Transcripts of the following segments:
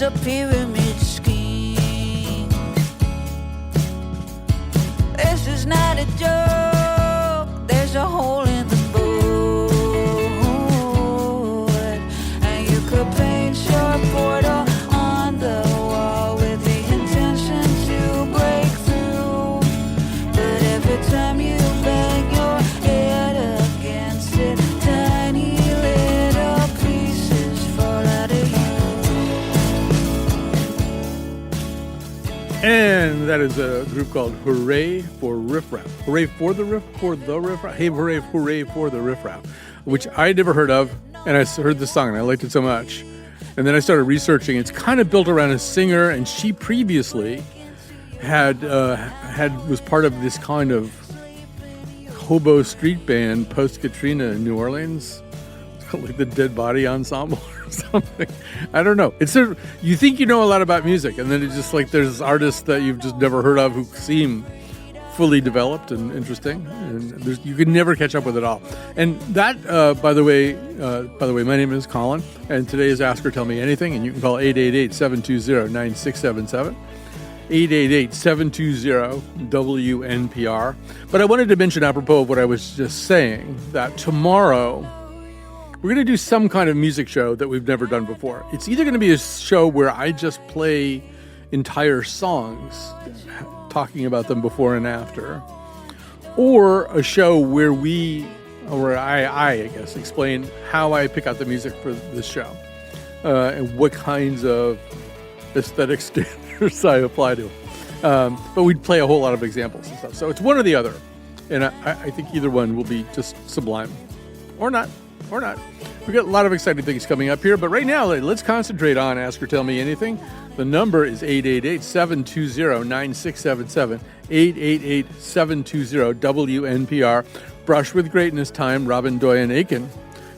a pyramid scheme. This is not a joke, there's a hole in the board, and you could paint your portal on the wall with the intention to break through. But every time you bang your head against it, tiny little pieces fall out of you. And that is a group called Hooray for Riff Raff. Hooray for the Riff Raff? Hey, hooray for the Riff Raff, which I had never heard of, and I heard the song and I liked it so much. And then I started researching. It's kind of built around a singer, and she previously was part of this kind of hobo street band post Katrina in New Orleans. It's called like the Dead Body Ensemble or something. I don't know. It's you think you know a lot about music, and then it's just like there's artists that you've just never heard of who seem fully developed and interesting, and you can never catch up with it all. And that, by the way, my name is Colin, and today is Ask or Tell Me Anything, and you can call 888-720-9677, 888-720-WNPR. But I wanted to mention, apropos of what I was just saying, that tomorrow we're going to do some kind of music show that we've never done before. It's either going to be a show where I just play entire songs, talking about them before and after, or a show where I guess, explain how I pick out the music for this show, and what kinds of aesthetic standards I apply to. But we'd play a whole lot of examples and stuff. So it's one or the other. And I think either one will be just sublime. Or not. We've got a lot of exciting things coming up here. But right now, let's concentrate on Ask or Tell Me Anything. The number is 888-720-9677, 888-720-WNPR. Brush with Greatness time. Robin Doyen-Aiken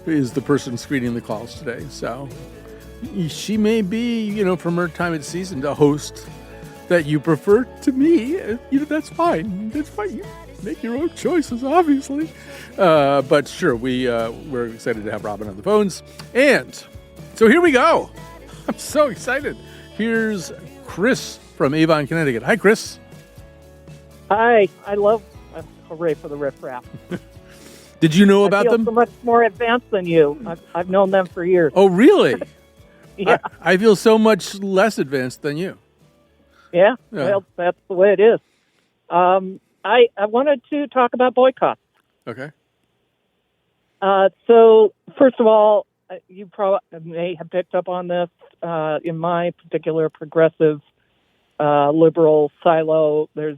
is the person screening the calls today. So she may be, from her time at Seasoned, a host that you prefer to me. That's fine. That's fine. You make your own choices, obviously. But sure, we're excited to have Robin on the phones. And so here we go. I'm so excited. Here's Chris from Avon, Connecticut. Hi, Chris. Hi. I love Hooray for the Riff Raff. Did you know about them? I feel so much more advanced than you. I've known them for years. Oh, really? Yeah. I feel so much less advanced than you. Yeah. Well, that's the way it is. I wanted to talk about boycotts. Okay. So, first of all, you probably may have picked up on this. In my particular progressive liberal silo, there's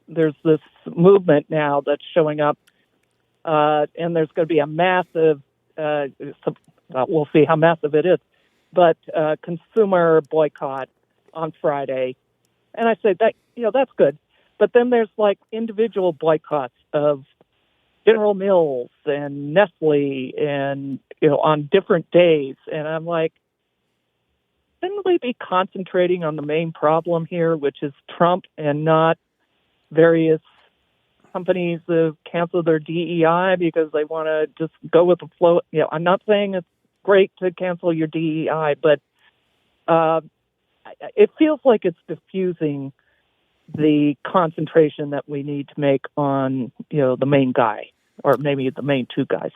this movement now that's showing up, and there's going to be a massive, we'll see how massive it is, but consumer boycott on Friday. And I say that, that's good. But then there's like individual boycotts of General Mills and Nestle and, on different days. And I'm like, shouldn't we be concentrating on the main problem here, which is Trump, and not various companies that have canceled their DEI because they want to just go with the flow? I'm not saying it's great to cancel your DEI, but it feels like it's diffusing the concentration that we need to make on, the main guy, or maybe the main two guys.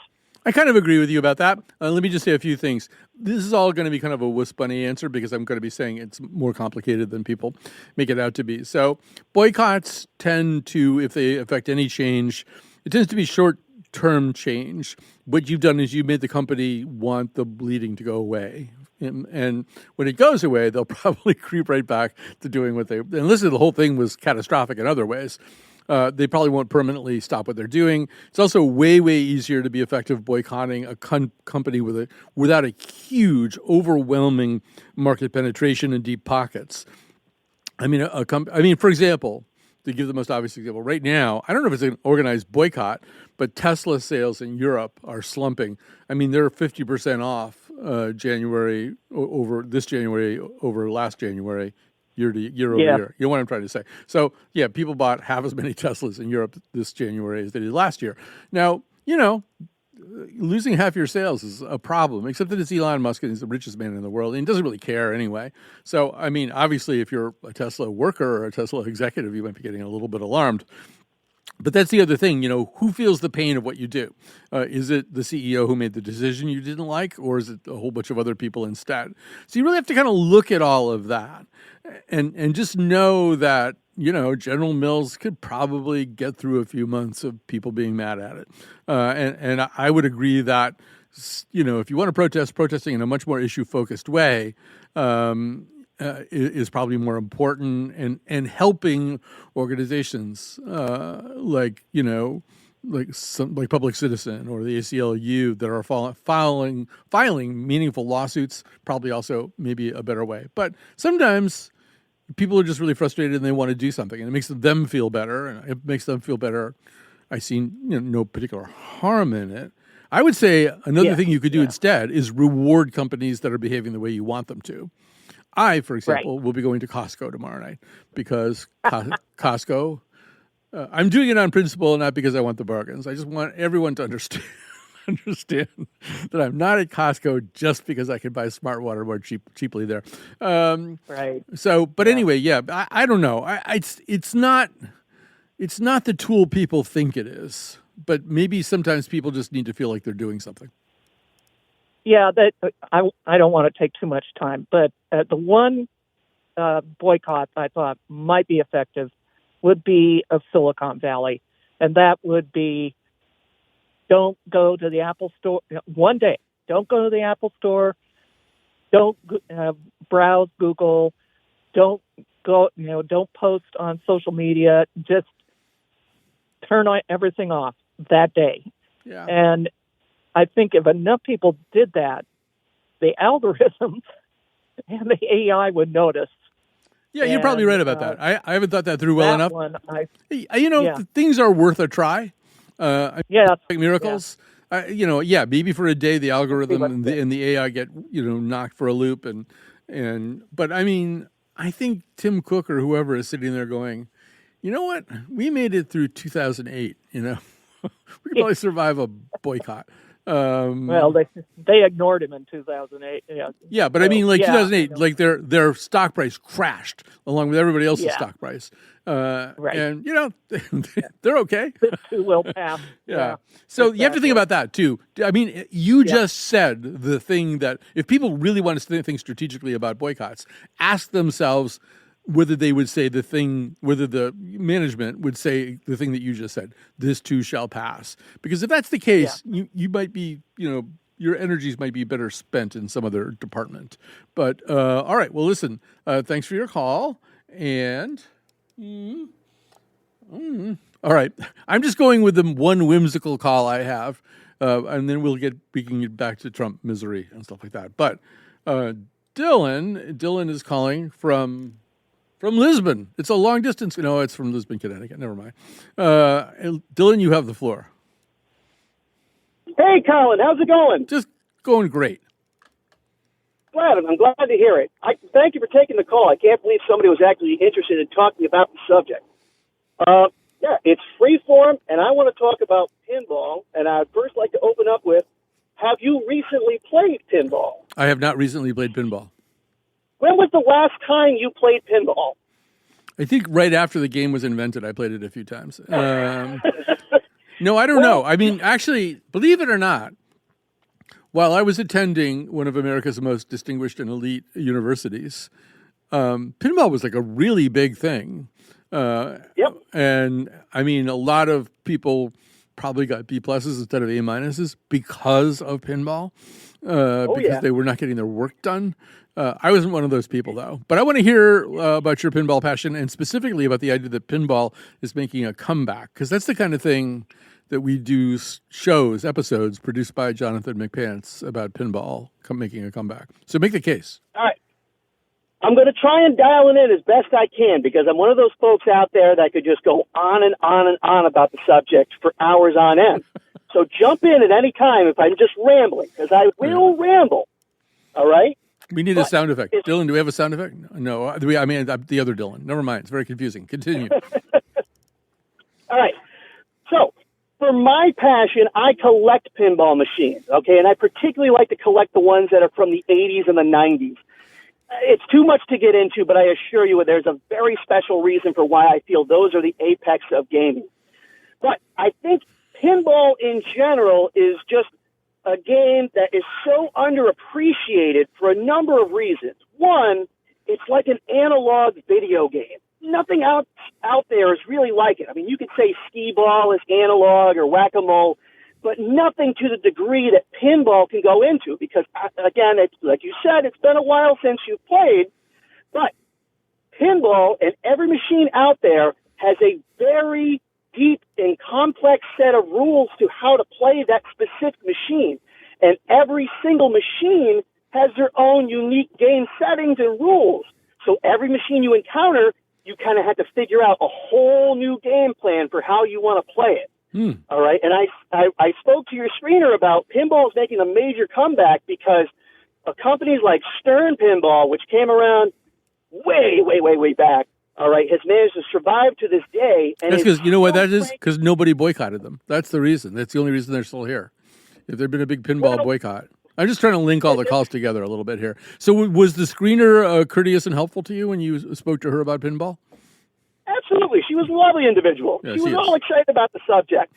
I kind of agree with you about that. Let me just say a few things. This is all going to be kind of a wuss bunny answer because I'm going to be saying it's more complicated than people make it out to be. So boycotts tend to, if they affect any change, it tends to be short-term change. What you've done is you made the company want the bleeding to go away. And when it goes away, they'll probably creep right back to doing what they... And listen, the whole thing was catastrophic in other ways. They probably won't permanently stop what they're doing. It's also way, way easier to be effective boycotting a company without a huge, overwhelming market penetration and deep pockets. For example, to give the most obvious example, right now, I don't know if it's an organized boycott, but Tesla sales in Europe are slumping. They're 50% off January over last January. Year over year. You know what I'm trying to say. So, people bought half as many Teslas in Europe this January as they did last year. Now, losing half your sales is a problem, except that it's Elon Musk and he's the richest man in the world, and he doesn't really care anyway. So, I mean, obviously, if you're a Tesla worker or a Tesla executive, you might be getting a little bit alarmed. But that's the other thing, who feels the pain of what you do? Is it the CEO who made the decision you didn't like, or is it a whole bunch of other people instead? So you really have to kind of look at all of that and just know that, General Mills could probably get through a few months of people being mad at it. And I would agree that, if you want to protest, protesting in a much more issue-focused way, is probably more important, and helping organizations like Public Citizen or the ACLU that are filing meaningful lawsuits, probably also maybe a better way. But sometimes people are just really frustrated and they want to do something, and it makes them feel better, and it makes them feel better. I see no particular harm in it. I would say another thing you could do instead is reward companies that are behaving the way you want them to. I, for example, will be going to Costco tomorrow night because Costco, I'm doing it on principle, not because I want the bargains. I just want everyone to understand that I'm not at Costco just because I can buy smart water more cheaply there. Right. So, but anyway, I don't know. It's not the tool people think it is, but maybe sometimes people just need to feel like they're doing something. Yeah, I don't want to take too much time, but the one boycott I thought might be effective would be of Silicon Valley, and that would be don't go to the Apple Store one day. Don't go to the Apple Store. Don't browse Google. Don't go. Don't post on social media. Just turn everything off that day. Yeah. And I think if enough people did that, the algorithms and the AI would notice. Yeah, you're probably right about that. I haven't thought that through well enough. Things are worth a try. Like miracles. Maybe for a day the algorithm and the AI get knocked for a loop, but I mean, I think Tim Cook or whoever is sitting there going, you know what, we made it through 2008. We could probably survive a boycott. Well, they ignored him in 2008. Yeah, but I mean, 2008, like their stock price crashed along with everybody else's stock price. Right. And they're okay. This too will pass. Yeah. So you have to think about that too. I mean, you just said the thing that if people really want to think strategically about boycotts, ask themselves whether they would say whether the management would say the thing that you just said, this too shall pass. Because if that's the case, you might be, your energies might be better spent in some other department. But, all right, well, listen, thanks for your call. And, all right, I'm just going with the one whimsical call I have, and then we can get back to Trump misery and stuff like that. But Dylan is calling from Lisbon. It's a long distance. No, it's from Lisbon, Connecticut. Never mind. Dylan, you have the floor. Hey, Colin, how's it going? Just going great. I'm glad to hear it. Thank you for taking the call. I can't believe somebody was actually interested in talking about the subject. It's free form, and I want to talk about pinball. And I'd first like to open up with, have you recently played pinball? I have not recently played pinball. When was the last time you played pinball? I think right after the game was invented, I played it a few times. No, I don't know. I mean, actually, believe it or not, while I was attending one of America's most distinguished and elite universities, pinball was like a really big thing. And I mean, a lot of people probably got B pluses instead of A minuses because of pinball, because they were not getting their work done. I wasn't one of those people, though. But I want to hear about your pinball passion, and specifically about the idea that pinball is making a comeback, because that's the kind of thing that we do episodes produced by Jonathan McPants about pinball making a comeback. So make the case. All right. I'm going to try and dial it in as best I can, because I'm one of those folks out there that could just go on and on and on about the subject for hours on end. So jump in at any time if I'm just rambling, because I will ramble. All right? We need a sound effect. Dylan, do we have a sound effect? No. I mean, the other Dylan. Never mind. It's very confusing. Continue. All right. So for my passion, I collect pinball machines, okay? And I particularly like to collect the ones that are from the 80s and the 90s. It's too much to get into, but I assure you there's a very special reason for why I feel those are the apex of gaming. But I think pinball in general is just a game that is so underappreciated for a number of reasons. One, it's like an analog video game. Nothing out there is really like it. I mean, you could say skee-ball is analog or whack-a-mole, but nothing to the degree that pinball can go into because, again, it's, like you said, it's been a while since you've played, but pinball and every machine out there has a very deep and complex set of rules to how to play that specific machine. And every single machine has their own unique game settings and rules. So every machine you encounter, you kind of have to figure out a whole new game plan for how you want to play it. All right. And I spoke to your screener about pinball is making a major comeback because companies like Stern Pinball, which came around way back, all right, has managed to survive to this day. And that's because, you know what that is? Because nobody boycotted them. That's the reason. That's the only reason they're still here. If there'd been a big pinball boycott. I'm just trying to link all the calls together a little bit here. So was the screener courteous and helpful to you when you spoke to her about pinball? Absolutely. She was a lovely individual. Yeah, she was all excited about the subject.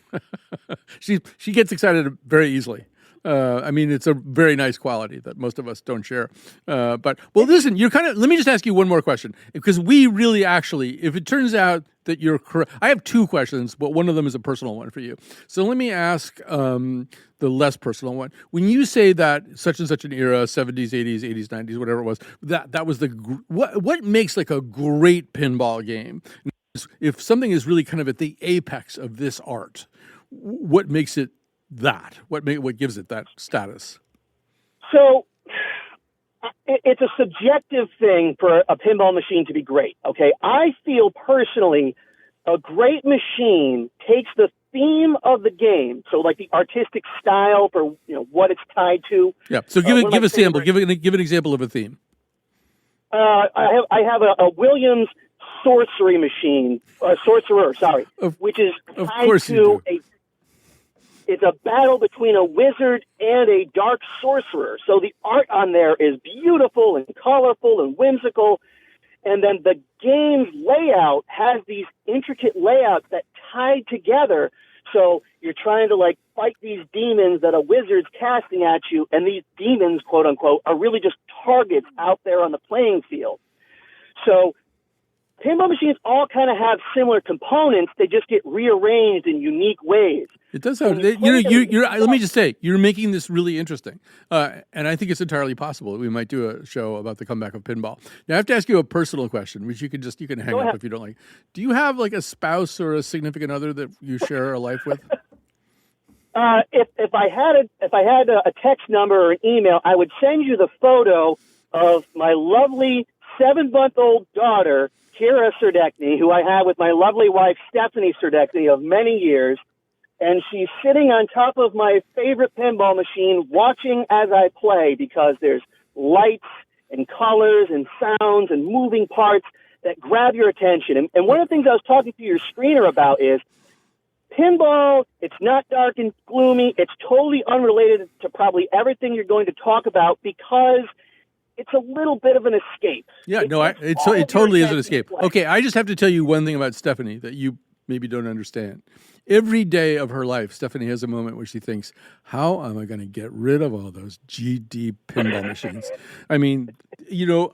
She gets excited very easily. I mean, it's a very nice quality that most of us don't share. But listen, let me just ask you one more question because we really actually, if it turns out that you're correct, I have two questions, but one of them is a personal one for you. So let me ask the less personal one. When you say that such and such an era, 70s, 80s, 90s, whatever it was, that was what makes like a great pinball game? If something is really kind of at the apex of this art, what makes it that? What gives it that status? So it's a subjective thing for a pinball machine to be great, okay? I feel personally a great machine takes the theme of the game, so like the artistic style for what it's tied to. Yeah. So give a sample. Give an example of a theme. I have a Williams sorcerer, which is tied to it's a battle between a wizard and a dark sorcerer. So the art on there is beautiful and colorful and whimsical. And then the game's layout has these intricate layouts that tie together. So you're trying to fight these demons that a wizard's casting at you. And these demons, quote unquote, are really just targets out there on the playing field. So pinball machines all kind of have similar components. They just get rearranged in unique ways. It does sound. Let me just say, you're making this really interesting, and I think it's entirely possible that we might do a show about the comeback of pinball. Now, I have to ask you a personal question, which you can hang up if you don't like. Do you have like a spouse or a significant other that you share a life with? If I had a text number or an email, I would send you the photo of my lovely 7-month-old daughter, Kira Serdechny, who I had with my lovely wife, Stephanie Serdechny, of many years. And she's sitting on top of my favorite pinball machine watching as I play because there's lights and colors and sounds and moving parts that grab your attention. And one of the things I was talking to your screener about is pinball, it's not dark and gloomy. It's totally unrelated to probably everything you're going to talk about because it's a little bit of an escape. Yeah, it totally is an escape. Okay, I just have to tell you one thing about Stephanie that you maybe don't understand. Every day of her life, Stephanie has a moment where she thinks, how am I going to get rid of all those GD pinball machines? I mean,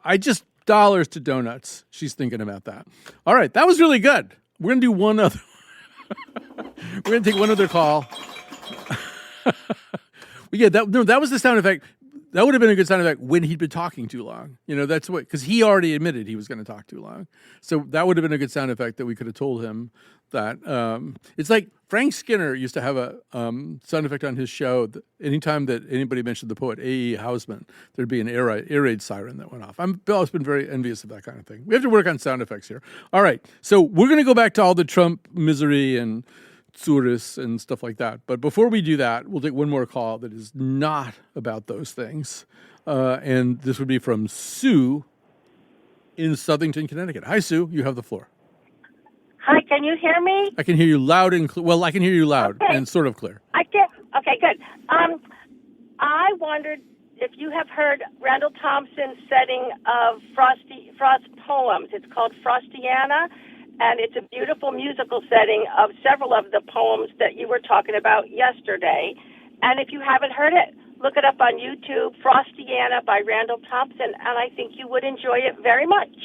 I just dollars to donuts. She's thinking about that. All right, that was really good. We're going to do one other. We're going to take one other call. That was the sound effect. That would have been a good sound effect when he'd been talking too long. That's what, because he already admitted he was going to talk too long. So that would have been a good sound effect that we could have told him that. It's like Frank Skinner used to have a sound effect on his show. That anytime that anybody mentioned the poet A.E. Housman, there'd be an air raid siren that went off. I've always been very envious of that kind of thing. We have to work on sound effects here. All right. So we're going to go back to all the Trump misery and Tsuris and stuff like that. But before we do that, we'll take one more call that is not about those things. And this would be from Sue in Southington, Connecticut. Hi, Sue. You have the floor. Hi, Can you hear me? I can hear you loud and well. I can hear you loud and sort of clear. I can. Okay, good. I wondered if you have heard Randall Thompson's setting of Frost poems. It's called Frostiana, and it's a beautiful musical setting of several of the poems that you were talking about yesterday. And if you haven't heard it, look it up on YouTube, Frostiana by Randall Thompson, and I think you would enjoy it very much.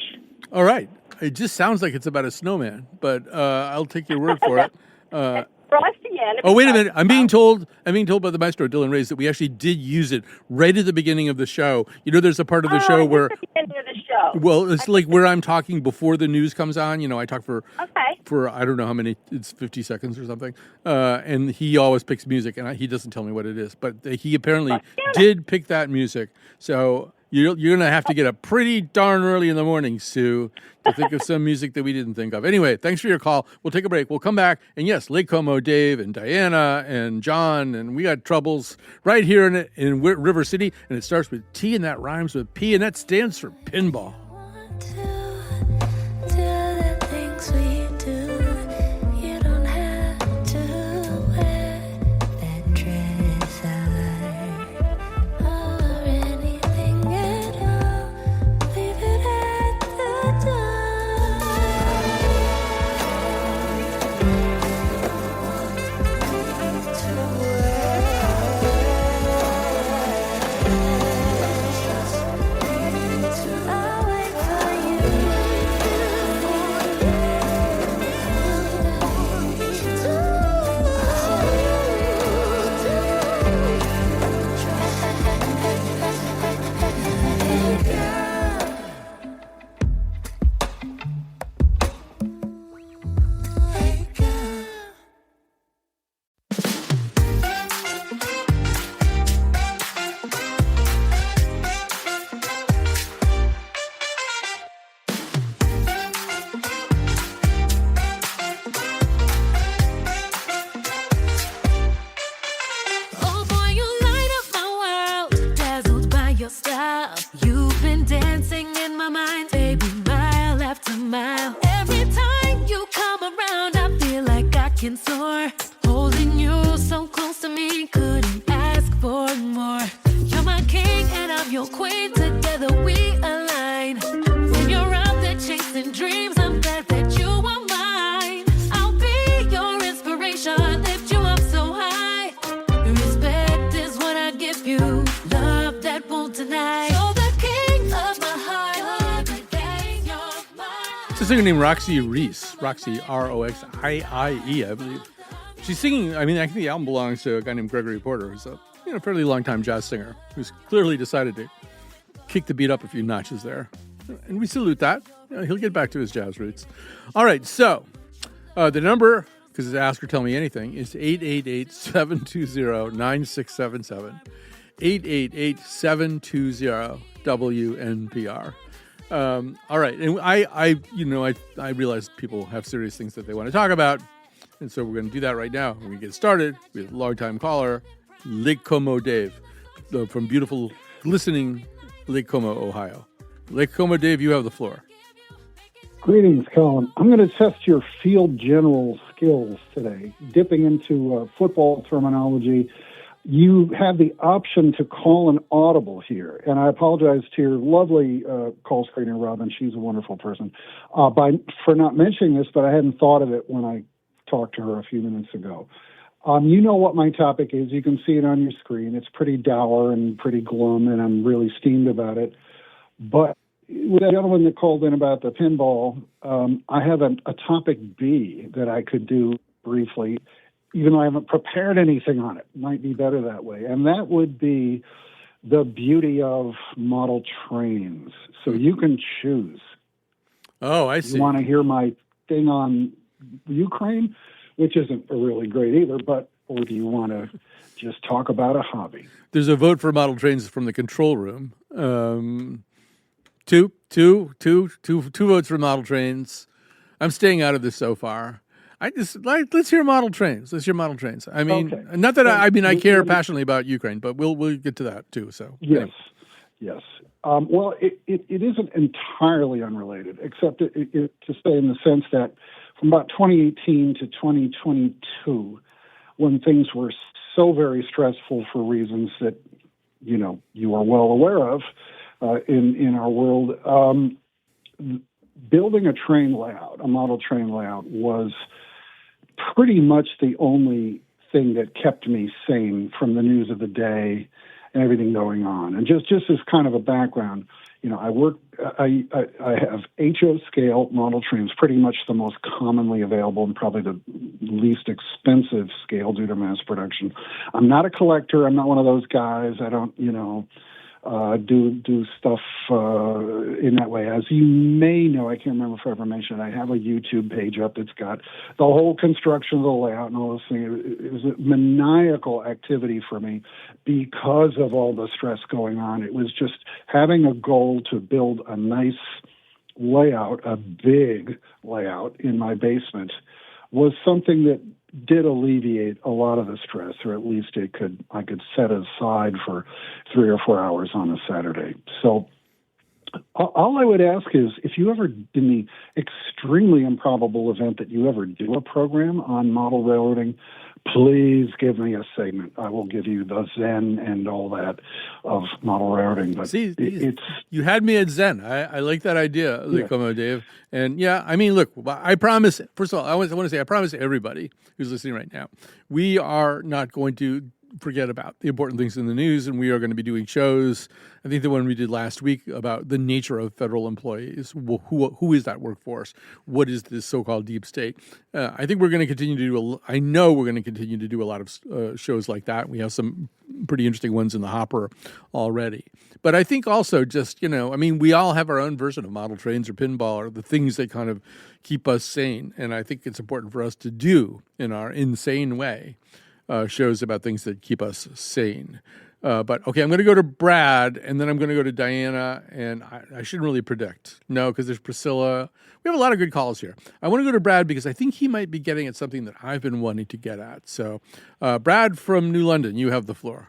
All right. It just sounds like it's about a snowman, but I'll take your word for it. Frostiana. Oh, wait a minute. I'm being told by the maestro, Dylan Reyes, that we actually did use it right at the beginning of the show. You know, there's a part of the show where... At the beginning of the show. Well, it's like where I'm talking before the news comes on. You know, I talk for I don't know how many, it's 50 seconds or something. And he always picks music, and he doesn't tell me what it is. But he apparently did pick that music. So you're going to have to get up pretty darn early in the morning, Sue, to think of some music that we didn't think of. Anyway, thanks for your call. We'll take a break. We'll come back. And yes, Lake Como, Dave, and Diana, and John, and we got troubles right here in River City. And it starts with T, and that rhymes with P, and that stands for pinball. A singer named Roxy Reese, Roxie, R-O-X-I-I-E, I believe. She's singing, I think the album belongs to a guy named Gregory Porter, who's a fairly long-time jazz singer, who's clearly decided to kick the beat up a few notches there. And we salute that. He'll get back to his jazz roots. All right, so the number, because it's Ask or Tell Me Anything, is 888-720-9677. 888-720-WNPR. All right, and I realize people have serious things that they want to talk about, and so we're going to do that right now. When we get started with longtime caller Lake Como Dave from beautiful, glistening Lake Como, Ohio. Lake Como Dave, you have the floor. Greetings, Colin. I'm going to test your field general skills today, dipping into football terminology. You have the option to call an audible here, and I apologize to your lovely call screener, Robin. She's a wonderful person, for not mentioning this, but I hadn't thought of it when I talked to her a few minutes ago. You know what my topic is. You can see it on your screen. It's pretty dour and pretty glum, and I'm really steamed about it. But with the gentleman that called in about the pinball, I have a topic B that I could do briefly, even though I haven't prepared anything on it. Might be better that way. And that would be the beauty of model trains. So you can choose. Oh, I see. You want to hear my thing on Ukraine, which isn't really great either, or do you want to just talk about a hobby? There's a vote for model trains from the control room. Two votes for model trains. I'm staying out of this so far. Let's hear model trains. Let's hear model trains. I mean, okay. Not that I care passionately about Ukraine, but we'll get to that too. So yes. Well, it isn't entirely unrelated, except to say in the sense that about 2018 to 2022, when things were so very stressful for reasons that, you are well aware of in our world. Building a train layout, a model train layout, was pretty much the only thing that kept me sane from the news of the day and everything going on. And just as kind of a background, I have HO scale model trains, pretty much the most commonly available and probably the least expensive scale due to mass production. I'm not a collector. I'm not one of those guys. I don't, do stuff in that way. As you may know, I can't remember if I ever mentioned it, I have a YouTube page up. It's got the whole construction of the layout and all those things. It was a maniacal activity for me because of all the stress going on. It was just having a goal to build a nice layout, a big layout in my basement, was something that did alleviate a lot of the stress, or at least I could set aside for 3 or 4 hours on a Saturday. So all I would ask is, if you ever, in the extremely improbable event that you ever do a program on model railroading, please give me a segment. I will give you the Zen and all that of model railroading. But see, you had me at Zen. I like that idea, Dave. And look, I promise. First of all, I want to say I promise everybody who's listening right now, we are not going to forget about the important things in the news, and we are going to be doing shows. I think the one we did last week about the nature of federal employees. Who is that workforce? What is this so-called deep state? I think we're going to continue to do. I know we're going to continue to do a lot of shows like that. We have some pretty interesting ones in the hopper already. But I think also just we all have our own version of model trains or pinball, or the things that kind of keep us sane. And I think it's important for us to do in our insane way. Shows about things that keep us sane. But okay, I'm going to go to Brad, and then I'm going to go to Diana, and I shouldn't really predict. No, because there's Priscilla. We have a lot of good calls here. I want to go to Brad because I think he might be getting at something that I've been wanting to get at. So, Brad from New London, you have the floor.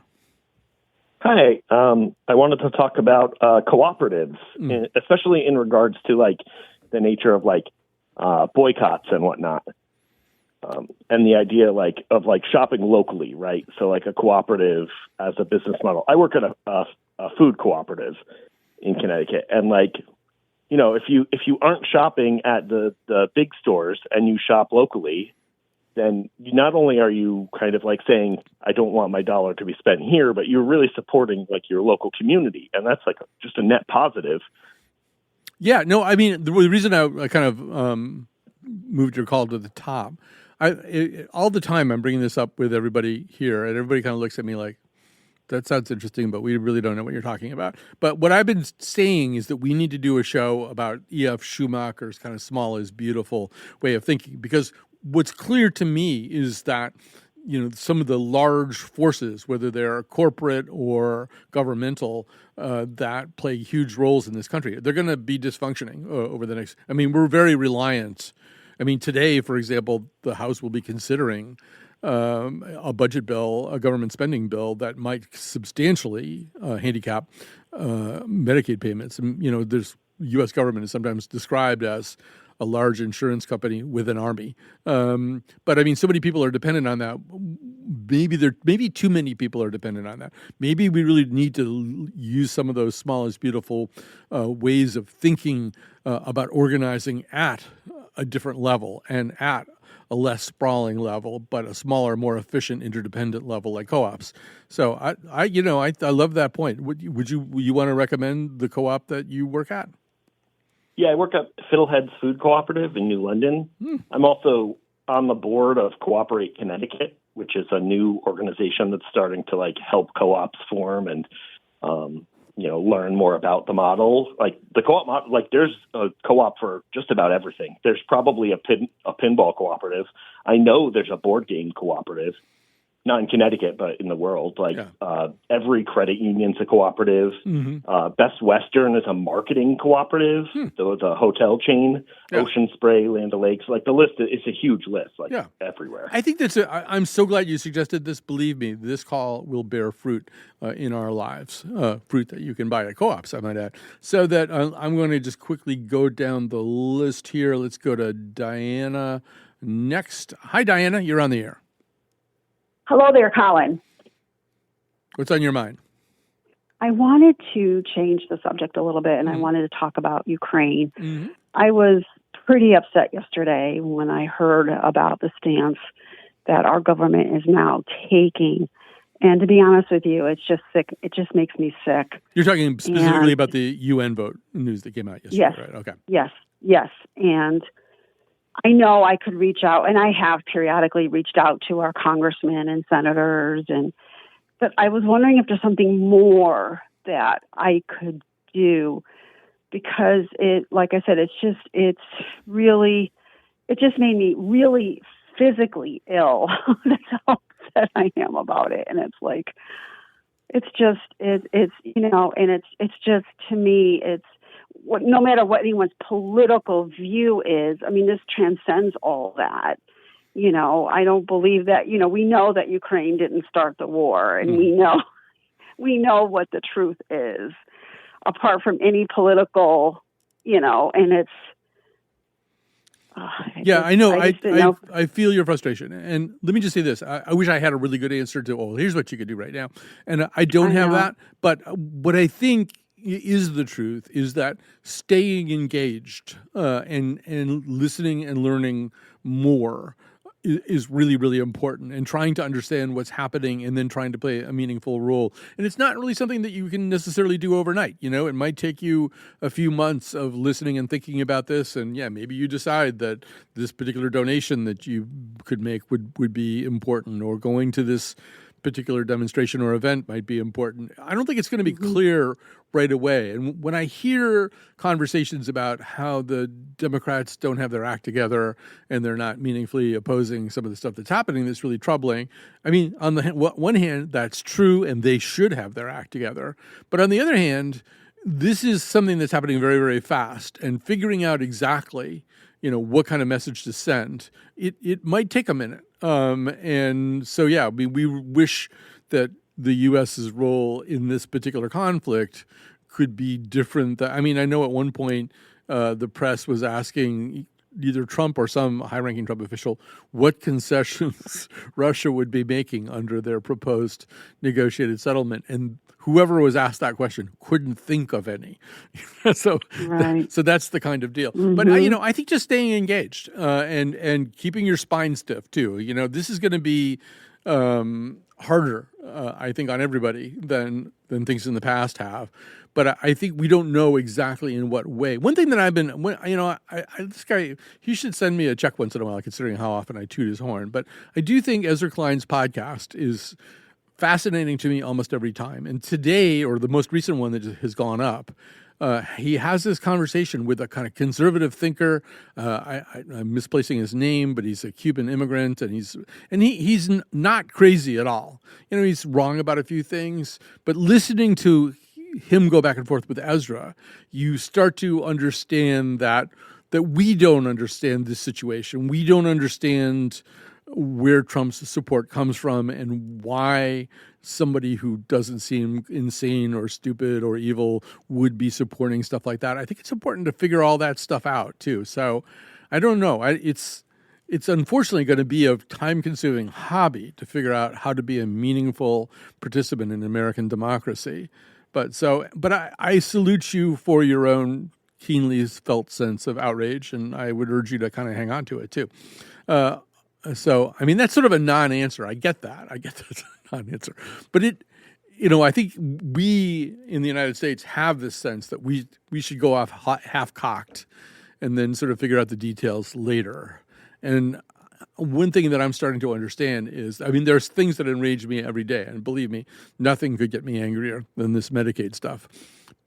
Hi. I wanted to talk about cooperatives, especially in regards to the nature of boycotts and whatnot. And the idea of shopping locally, right? So a cooperative as a business model. I work at a food cooperative in Connecticut, and if you aren't shopping at the big stores and you shop locally, then not only are you kind of saying, I don't want my dollar to be spent here, but you're really supporting your local community, and that's just a net positive. Yeah, no, I mean the reason I kind of moved your call to the top. All the time I'm bringing this up with everybody here, and everybody kind of looks at me like, that sounds interesting, but we really don't know what you're talking about. But what I've been saying is that we need to do a show about E.F. Schumacher's kind of small is beautiful way of thinking, because what's clear to me is that some of the large forces, whether they're corporate or governmental, that play huge roles in this country, they're going to be dysfunctioning over the next. I mean, we're very reliant. I mean, today, for example, the House will be considering a budget bill, a government spending bill that might substantially handicap Medicaid payments. And, the U.S. government is sometimes described as a large insurance company with an army. But I mean, so many people are dependent on that. Maybe too many people are dependent on that. Maybe we really need to use some of those small is beautiful ways of thinking about organizing at a different level and at a less sprawling level, but a smaller, more efficient, interdependent level like co-ops. So I love that point. Would you want to recommend the co-op that you work at? Yeah, I work at Fiddlehead's Food Cooperative in New London. I'm also on the board of Cooperate Connecticut, which is a new organization that's starting to help co-ops form and learn more about the model. The co-op model, there's a co-op for just about everything. There's probably a pinball cooperative. I know there's a board game cooperative. not in Connecticut, but in the world. Like Yeah. every credit union's a cooperative. Best Western is a marketing cooperative. So it's a hotel chain. Yeah. Ocean Spray, Land O'Lakes. Like the list is a huge list. Like Yeah. everywhere. I think I'm so glad you suggested this. Believe me, this call will bear fruit in our lives, fruit that you can buy at co-ops, I might add. So that I'm going to just quickly go down the list here. Let's go to Diana next. Hi, Diana. You're on the air. Hello there, Colin. What's on your mind? I wanted to change the subject a little bit, and I wanted to talk about Ukraine. Mm-hmm. I was pretty upset yesterday when I heard about the stance that our government is now taking. And to be honest with you, it's just sick. It just makes me sick. You're talking specifically about the UN vote news that came out yesterday, yes, right? Okay. Yes. And I know I could reach out, and I have periodically reached out to our congressmen and senators, but I was wondering if there's something more that I could do, because like I said, it just made me really physically ill. That's how upset I am about it. And it's like, it's just to me, it's no matter what anyone's political view is. I mean, this transcends all that. I don't believe that, we know that Ukraine didn't start the war, and we know what the truth is, apart from any political, and it's, I know. I feel your frustration. And let me just say this. I wish I had a really good answer to, here's what you could do right now. And I don't have that. But what I think is the truth is that staying engaged and listening and learning more is really, really important, and trying to understand what's happening and then trying to play a meaningful role. And it's not really something that you can necessarily do overnight. It might take you a few months of listening and thinking about this. And maybe you decide that this particular donation that you could make would be important, or going to this particular demonstration or event might be important. I don't think it's going to be clear right away. And when I hear conversations about how the Democrats don't have their act together and they're not meaningfully opposing some of the stuff that's happening, that's really troubling. I mean, on the one hand, that's true, and they should have their act together. But on the other hand, this is something that's happening very, very fast, and figuring out exactly, what kind of message to send, it might take a minute. And so, we wish that the U.S.'s role in this particular conflict could be different. I know at one point the press was asking either Trump or some high-ranking Trump official what concessions Russia would be making under their proposed negotiated settlement. And whoever was asked that question couldn't think of any. So that's the kind of deal. But, I think just staying engaged and keeping your spine stiff, too. This is going to be harder, I think, on everybody than things in the past have. But I think we don't know exactly in what way. One thing that I've been, this guy, he should send me a check once in a while, considering how often I toot his horn. But I do think Ezra Klein's podcast is fascinating to me almost every time. And today, or the most recent one that has gone up, he has this conversation with a kind of conservative thinker. I'm misplacing his name, but he's a Cuban immigrant, and he's not crazy at all. He's wrong about a few things, but listening to him go back and forth with Ezra, you start to understand that we don't understand this situation. We don't understand where Trump's support comes from and why somebody who doesn't seem insane or stupid or evil would be supporting stuff like that. I think it's important to figure all that stuff out too. So I don't know. It's unfortunately going to be a time-consuming hobby to figure out how to be a meaningful participant in American democracy. But I salute you for your own keenly felt sense of outrage, and I would urge you to kind of hang on to it too. So, that's sort of a non-answer. I get that. It's a non-answer. But I think we in the United States have this sense that we should go off half-cocked and then sort of figure out the details later. And one thing that I'm starting to understand is, there's things that enrage me every day. And believe me, nothing could get me angrier than this Medicaid stuff.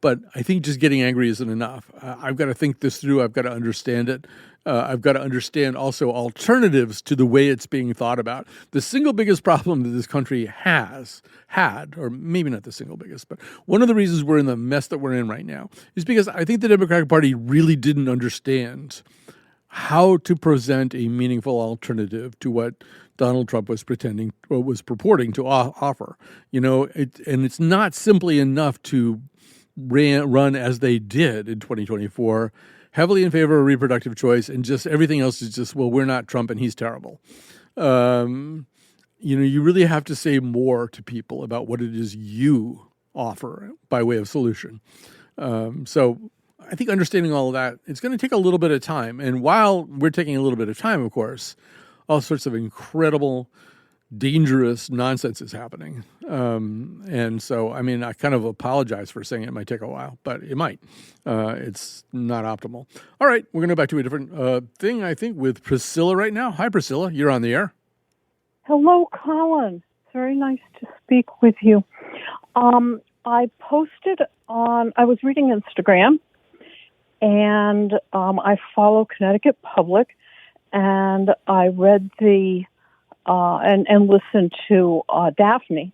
But I think just getting angry isn't enough. I've got to think this through. I've got to understand it. I've got to understand also alternatives to the way it's being thought about. The single biggest problem that this country has had, or maybe not the single biggest, but one of the reasons we're in the mess that we're in right now is because I think the Democratic Party really didn't understand how to present a meaningful alternative to what Donald Trump was purporting to offer. And it's not simply enough to run as they did in 2024, heavily in favor of reproductive choice, and just everything else is just, well, we're not Trump and he's terrible. You really have to say more to people about what it is you offer by way of solution. So I think understanding all of that, it's going to take a little bit of time. And while we're taking a little bit of time, of course, all sorts of incredible, dangerous nonsense is happening. And so, I mean, I kind of apologize for saying it might take a while, but it might. It's not optimal. All right, we're going to go back to a different thing, I think, with Priscilla right now. Hi, Priscilla. You're on the air. Hello, Colin. It's very nice to speak with you. I was reading Instagram, and I follow Connecticut Public, and I read and listened to Daphne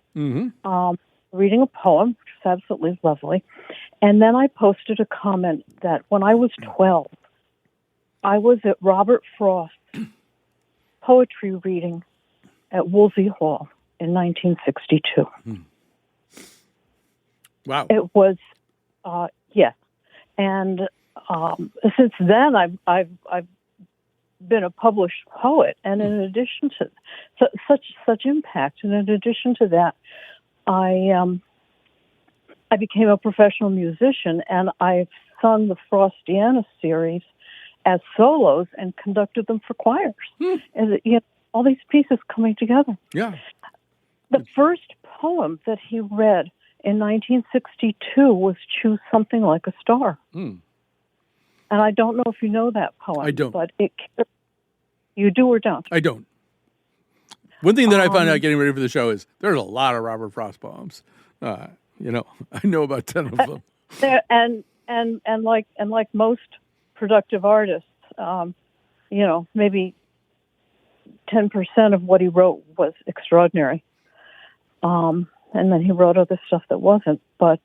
reading a poem, which is absolutely lovely. And then I posted a comment that when I was 12, I was at Robert Frost's poetry reading at Woolsey Hall in 1962. Wow. It was, yes. And since then, I've been a published poet, and in addition to such impact, and in addition to that, I became a professional musician, and I've sung the Frostiana series as solos and conducted them for choirs. And all these pieces coming together. Yeah. The first poem that he read in 1962 was "Choose Something Like a Star." And I don't know if you know that poem. I don't. But you do or don't? I don't. One thing that I found out getting ready for the show is there's a lot of Robert Frost poems. I know about 10 of them. And like most productive artists, maybe 10% of what he wrote was extraordinary. And then he wrote other stuff that wasn't. But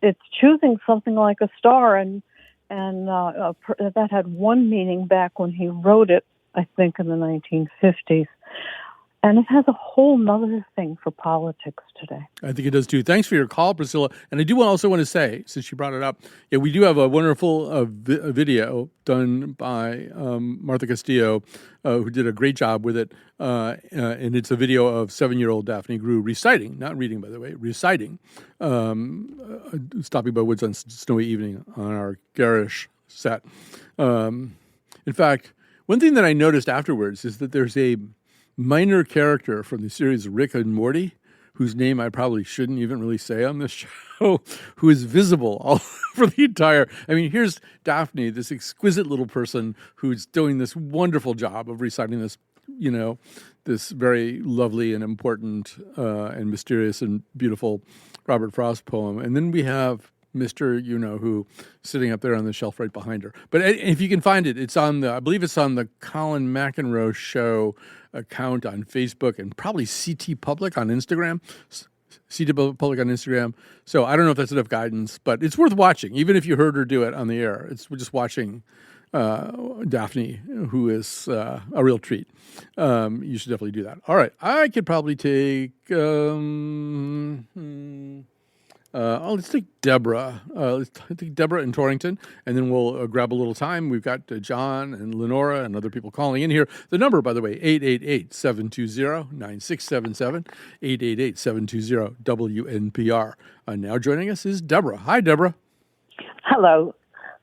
it's choosing something like a star, and that had one meaning back when he wrote it, I think, in the 1950s. And it has a whole nother thing for politics today. I think it does too. Thanks for your call, Priscilla. And I do also want to say, since you brought it up, we do have a wonderful video done by Martha Castillo, who did a great job with it. And it's a video of 7-year-old Daphne Grew reciting, not reading, by the way, reciting, Stopping by Woods on Snowy Evening on our garish set. In fact, one thing that I noticed afterwards is that there's a minor character from the series Rick and Morty, whose name I probably shouldn't even really say on this show, who is visible all over the entire... I mean, here's Daphne, this exquisite little person who's doing this wonderful job of reciting this, this very lovely and important and mysterious and beautiful Robert Frost poem. And then we have Mr. who sitting up there on the shelf right behind her. But if you can find it, I believe it's on the Colin McEnroe show account on Facebook, and probably CT Public on Instagram. CT Public on Instagram. So I don't know if that's enough guidance, but it's worth watching, even if you heard her do it on the air. We're just watching Daphne, who is a real treat. You should definitely do that. All right. I could probably take... let's take Deborah. Let's take Deborah in Torrington, and then we'll grab a little time. We've got John and Lenora and other people calling in here. The number, by the way, 888-720-9677, 888-720-WNPR. Now joining us is Deborah. Hi, Deborah. Hello.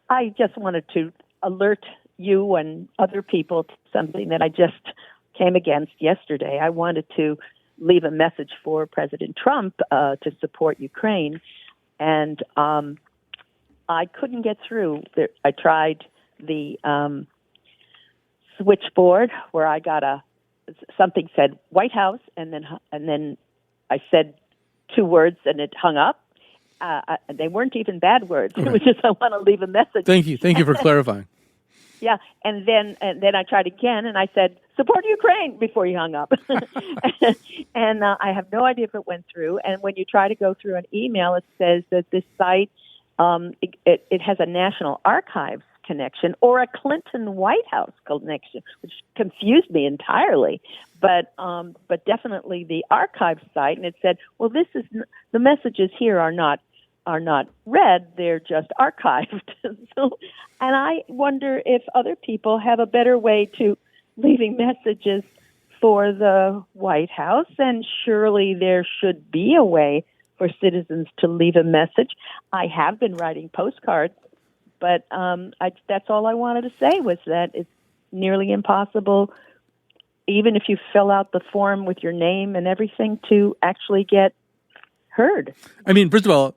I just wanted to alert you and other people to something that I just came against yesterday. I wanted to leave a message for President Trump to support Ukraine, and I couldn't get through. I tried the switchboard where I got something said White House, and then I said 2 words and it hung up. they weren't even bad words. It was just, I want to leave a message. Thank you for clarifying. Yeah, and then I tried again, and I said, support Ukraine, before he hung up. And I have no idea if it went through. And when you try to go through an email, it says that this site, it has a National Archives connection or a Clinton White House connection, which confused me entirely. But definitely the archive site, and it said, well, this is the messages here are not read; they're just archived. So, and I wonder if other people have a better way to leaving messages for the White House, and surely there should be a way for citizens to leave a message. I have been writing postcards, but that's all I wanted to say was that it's nearly impossible, even if you fill out the form with your name and everything, to actually get heard. I mean, first of all,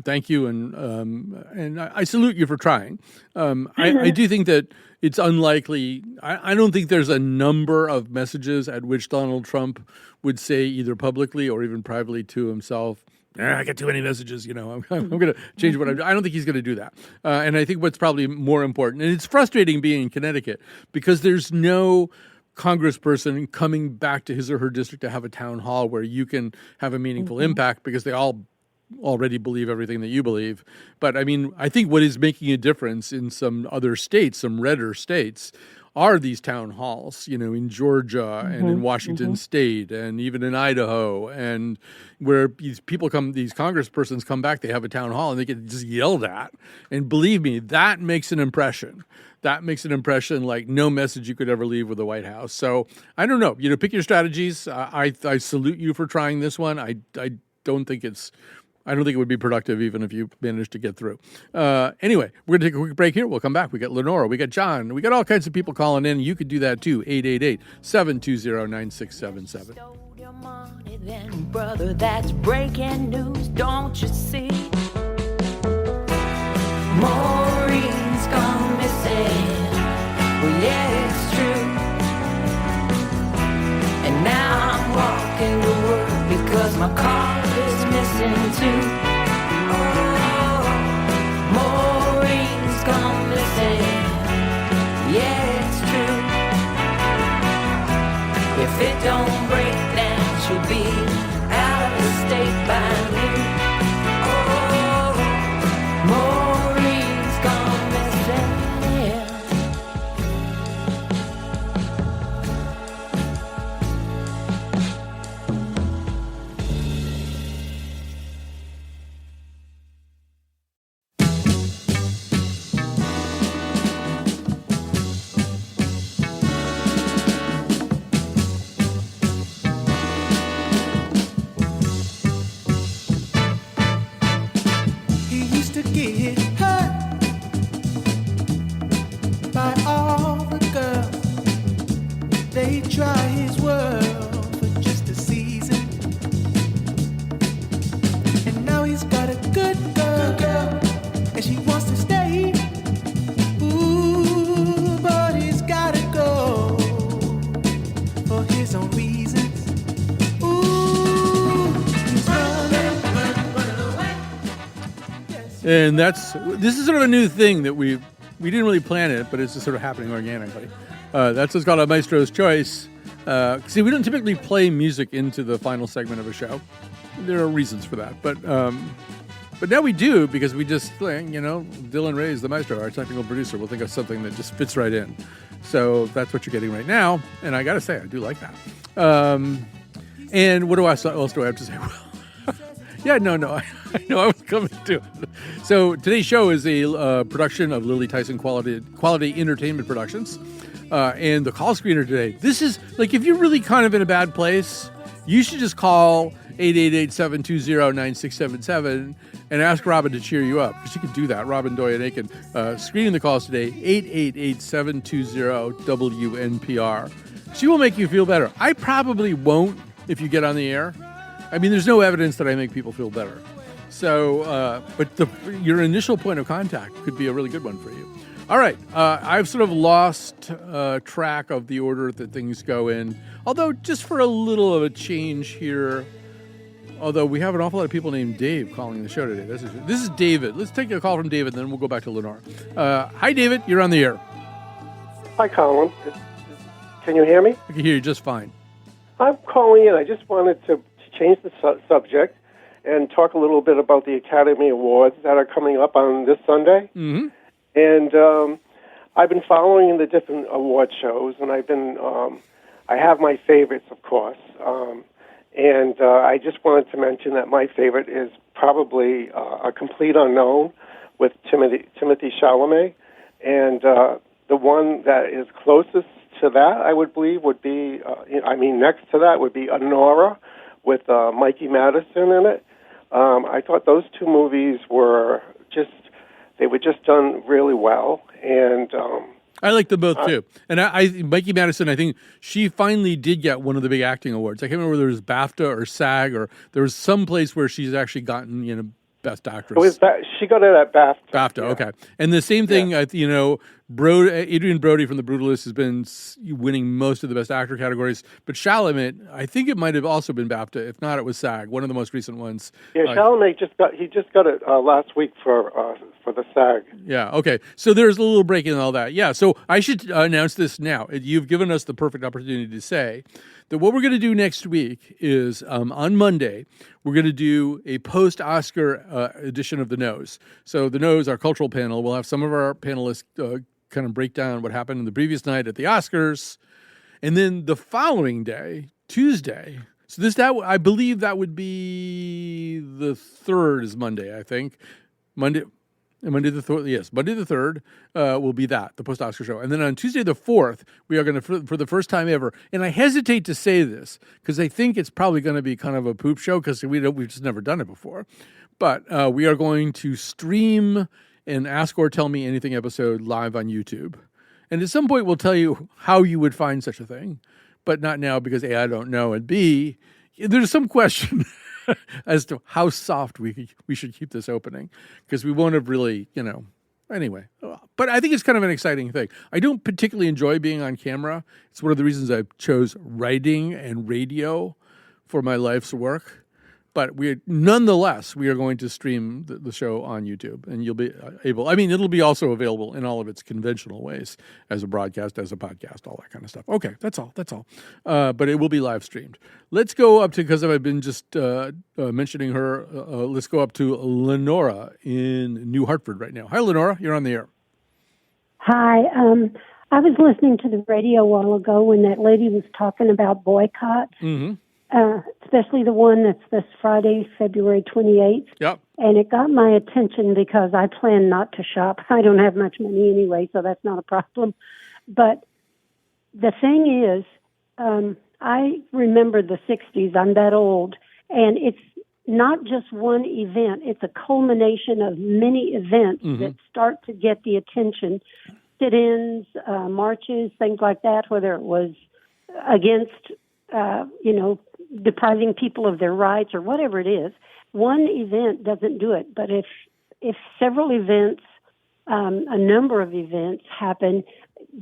thank you, and I salute you for trying. I do think that it's unlikely. I don't think there's a number of messages at which Donald Trump would say either publicly or even privately to himself, I get too many messages, I'm going to change what I'm doing. I don't think he's going to do that. And I think what's probably more important, and it's frustrating being in Connecticut, because there's no congressperson coming back to his or her district to have a town hall where you can have a meaningful impact, because they all already believe everything that you believe. But I mean, I think what is making a difference in some other states, some redder states, are these town halls, in Georgia and in Washington State and even in Idaho, and where these congresspersons come back, they have a town hall and they get just yelled at. And believe me, that makes an impression. That makes an impression like no message you could ever leave with the White House. So I don't know, pick your strategies. I salute you for trying this one. I don't think it would be productive even if you managed to get through. Anyway, we're going to take a quick break here. We'll come back. We got Lenora. We got John. We got all kinds of people calling in. You could do that too. 888-720-9677. Your money then, brother, that's breaking news. Don't you see? Maureen's gone missing. Well, yeah, it's true. And now I'm walking to work because my car is missing too. Oh, Maureen's gone missing. Yeah, it's true. If it don't break down, she'll be out of the state by noon. Oh, Maureen's gone missing. Get hurt by all the girls. They try his world for just a season, and now he's got a good girl, and she wants to stay. Ooh, but he's gotta go for his own reasons. Ooh, he's running away. And this is sort of a new thing that we didn't really plan it, but it's just sort of happening organically. That's what's called a Maestro's Choice. See, we don't typically play music into the final segment of a show. There are reasons for that, but now we do, because we just think, Dylan Reyes, the Maestro, our technical producer, will think of something that just fits right in. So that's what you're getting right now, and I got to say, I do like that. And what else do I have to say? Yeah, no, I know I was coming to it. So today's show is a production of Lily Tyson Quality Entertainment Productions. And the call screener today, this is, like, if you're really kind of in a bad place, you should just call 888-720-9677 and ask Robin to cheer you up, because she can do that. Robin Doyen-Aiken screening the calls today, 888-720-WNPR. She will make you feel better. I probably won't if you get on the air. I mean, there's no evidence that I make people feel better. So, but your initial point of contact could be a really good one for you. All right. I've sort of lost track of the order that things go in. Although, just for a little of a change here, Although we have an awful lot of people named Dave calling the show today. This is David. Let's take a call from David, then we'll go back to Lenore. Hi, David. You're on the air. Hi, Colin. Can you hear me? I can hear you just fine. I'm calling in. I just wanted to change the subject and talk a little bit about the Academy Awards that are coming up on this Sunday. Mm-hmm. And I've been following the different award shows, and I have my favorites, of course. And I just wanted to mention that my favorite is probably A Complete Unknown with Timothy Chalamet. And the one that is closest to that, I would believe, would be, next to that would be Honora with Mikey Madison in it. I thought those two movies were just done really well. And I like them both too. And Mikey Madison, I think she finally did get one of the big acting awards. I can't remember whether it was BAFTA or SAG, or there was some place where she's actually gotten, Best Actress. She got it at BAFTA. BAFTA, yeah. Okay. And the same thing, Adrian Brody from The Brutalist has been winning most of the Best Actor categories. But Chalamet, I think it might have also been BAFTA. If not, it was SAG, one of the most recent ones. Yeah, Chalamet just got it last week for the SAG. Yeah, okay. So there's a little break in all that. Yeah, so I should announce this now. You've given us the perfect opportunity to say that what we're going to do next week is on Monday, we're going to do a post-Oscar edition of The Nose. So The Nose, our cultural panel, will have some of our panelists kind of break down what happened in the previous night at the Oscars. And then the following day, Tuesday, I believe that would be the 3rd is Monday, I think. Monday the 3rd, yes. Monday the 3rd will be the post-Oscar show. And then on Tuesday the 4th, we are going to, for the first time ever, and I hesitate to say this because I think it's probably going to be kind of a poop show because we've just never done it before. But we are going to stream an Ask or Tell Me Anything episode live on YouTube. And at some point, we'll tell you how you would find such a thing, but not now because A, I don't know, and B, there's some question as to how soft we should keep this opening because we won't have really, anyway. But I think it's kind of an exciting thing. I don't particularly enjoy being on camera. It's one of the reasons I chose writing and radio for my life's work. But nonetheless, we are going to stream the show on YouTube, and you'll be able. It'll be also available in all of its conventional ways, as a broadcast, as a podcast, all that kind of stuff. Okay, that's all. But it will be live streamed. Let's go up to, because I've been just mentioning her. Let's go up to Lenora in New Hartford right now. Hi, Lenora. You're on the air. Hi. I was listening to the radio a while ago when that lady was talking about boycotts. Mm-hmm. Especially the one that's this Friday, February 28th. Yep. And it got my attention because I plan not to shop. I don't have much money anyway, so that's not a problem. But the thing is, I remember the 60s. I'm that old. And it's not just one event. It's a culmination of many events that start to get the attention. Sit-ins, marches, things like that, whether it was against depriving people of their rights or whatever it is. One event doesn't do it, but if several events, a number of events happen,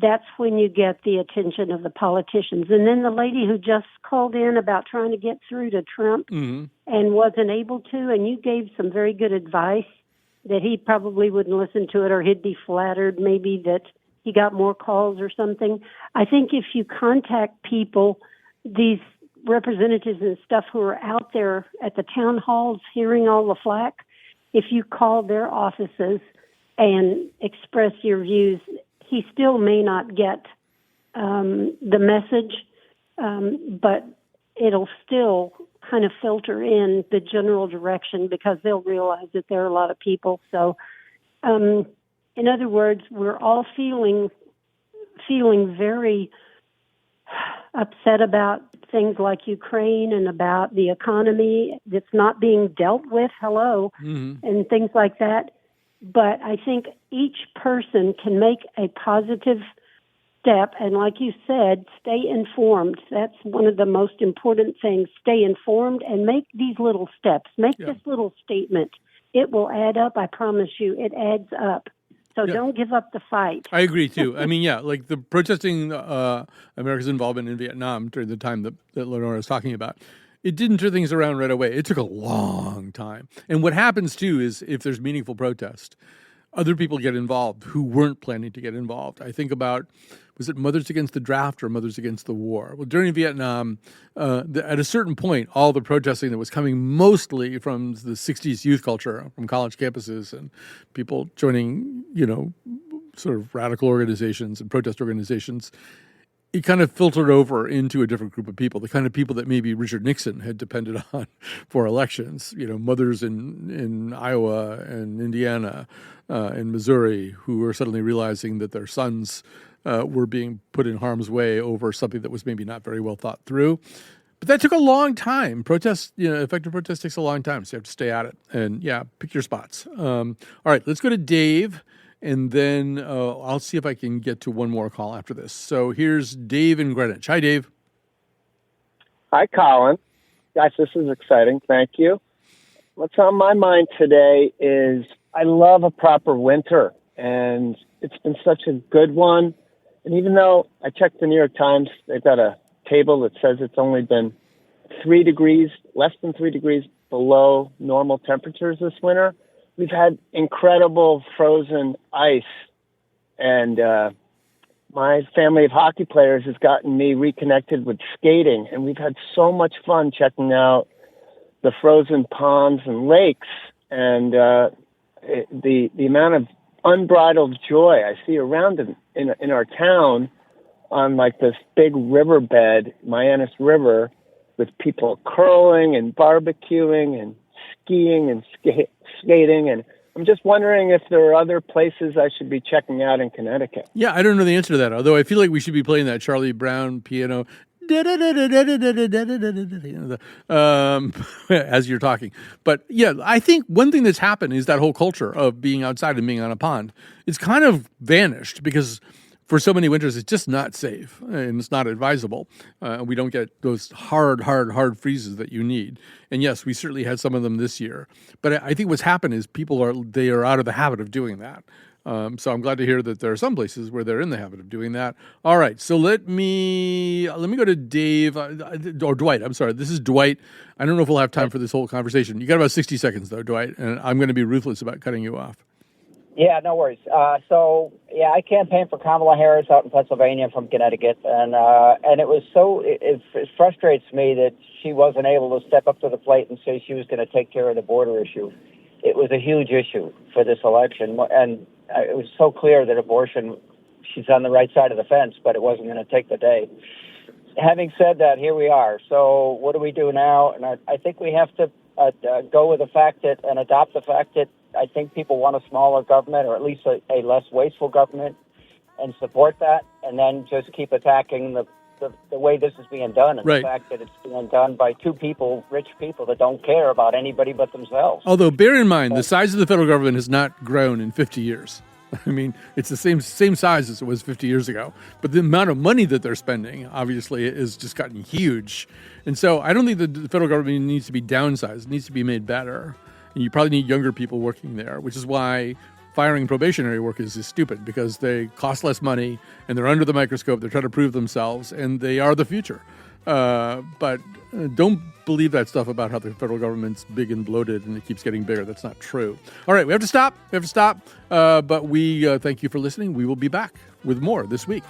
that's when you get the attention of the politicians. And then the lady who just called in about trying to get through to Trump and wasn't able to, and you gave some very good advice that he probably wouldn't listen to it or he'd be flattered maybe that he got more calls or something. I think if you contact people, these representatives and stuff who are out there at the town halls hearing all the flack, if you call their offices and express your views, he still may not get the message, but it'll still kind of filter in the general direction because they'll realize that there are a lot of people. So, in other words, we're all feeling very upset about things like Ukraine and about the economy that's not being dealt with, and things like that. But I think each person can make a positive step. And like you said, stay informed. That's one of the most important things. Stay informed and make these little steps. Make this little statement. It will add up. I promise you, it adds up. So don't give up the fight. I agree, too. Like the protesting America's involvement in Vietnam during the time that Lenora is talking about. it didn't turn things around right away. It took a long time. And what happens too is if there's meaningful protest, other people get involved who weren't planning to get involved. I think about, was it Mothers Against the Draft or Mothers Against the War? Well, during Vietnam, at a certain point, all the protesting that was coming mostly from the 60s youth culture, from college campuses and people joining, sort of radical organizations and protest organizations, it kind of filtered over into a different group of people, the kind of people that maybe Richard Nixon had depended on for elections, mothers in Iowa and Indiana and Missouri who were suddenly realizing that their sons were being put in harm's way over something that was maybe not very well thought through. But that took a long time. Protest, effective protest takes a long time, so you have to stay at it. And pick your spots. All right, let's go to Dave. And then I'll see if I can get to one more call after this. So here's Dave in Greenwich. Hi, Dave. Hi, Colin. Gosh, this is exciting. Thank you. What's on my mind today is I love a proper winter, and it's been such a good one. And even though I checked the New York Times, they've got a table that says it's only been 3 degrees, less than 3 degrees below normal temperatures this winter. We've had incredible frozen ice, and my family of hockey players has gotten me reconnected with skating, and we've had so much fun checking out the frozen ponds and lakes, and the amount of unbridled joy I see around in our town on like this big riverbed, Mianus River, with people curling and barbecuing and skiing and skating, and I'm just wondering if there are other places I should be checking out in Connecticut. Yeah, I don't know the answer to that, although I feel like we should be playing that Charlie Brown piano as you're talking. But yeah, I think one thing that's happened is that whole culture of being outside and being on a pond. It's kind of vanished because for so many winters, it's just not safe and it's not advisable. We don't get those hard freezes that you need. And yes, we certainly had some of them this year. But I think what's happened is people are out of the habit of doing that. So I'm glad to hear that there are some places where they're in the habit of doing that. All right, so let me go to Dave or Dwight. I'm sorry, this is Dwight. I don't know if we'll have time for this whole conversation. You got about 60 seconds though, Dwight, and I'm going to be ruthless about cutting you off. Yeah, no worries. I campaigned for Kamala Harris out in Pennsylvania from Connecticut, and it was it frustrates me that she wasn't able to step up to the plate and say she was going to take care of the border issue. It was a huge issue for this election, and it was so clear that abortion, she's on the right side of the fence, but it wasn't going to take the day. Having said that, here we are. So what do we do now? And I think we have to go with the fact that and adopt the fact that I think people want a smaller government, or at least a less wasteful government, and support that, and then just keep attacking the way this is being done, and right. The fact that it's being done by two people, rich people, that don't care about anybody but themselves. Although, bear in mind, the size of the federal government has not grown in 50 years. I mean, it's the same size as it was 50 years ago. But the amount of money that they're spending, obviously, has just gotten huge. And so I don't think the federal government needs to be downsized. It needs to be made better. And you probably need younger people working there, which is why firing probationary workers is stupid, because they cost less money and they're under the microscope. They're trying to prove themselves, and they are the future. But don't believe that stuff about how the federal government's big and bloated and it keeps getting bigger. That's not true. All right, we have to stop. But we thank you for listening. We will be back with more this week.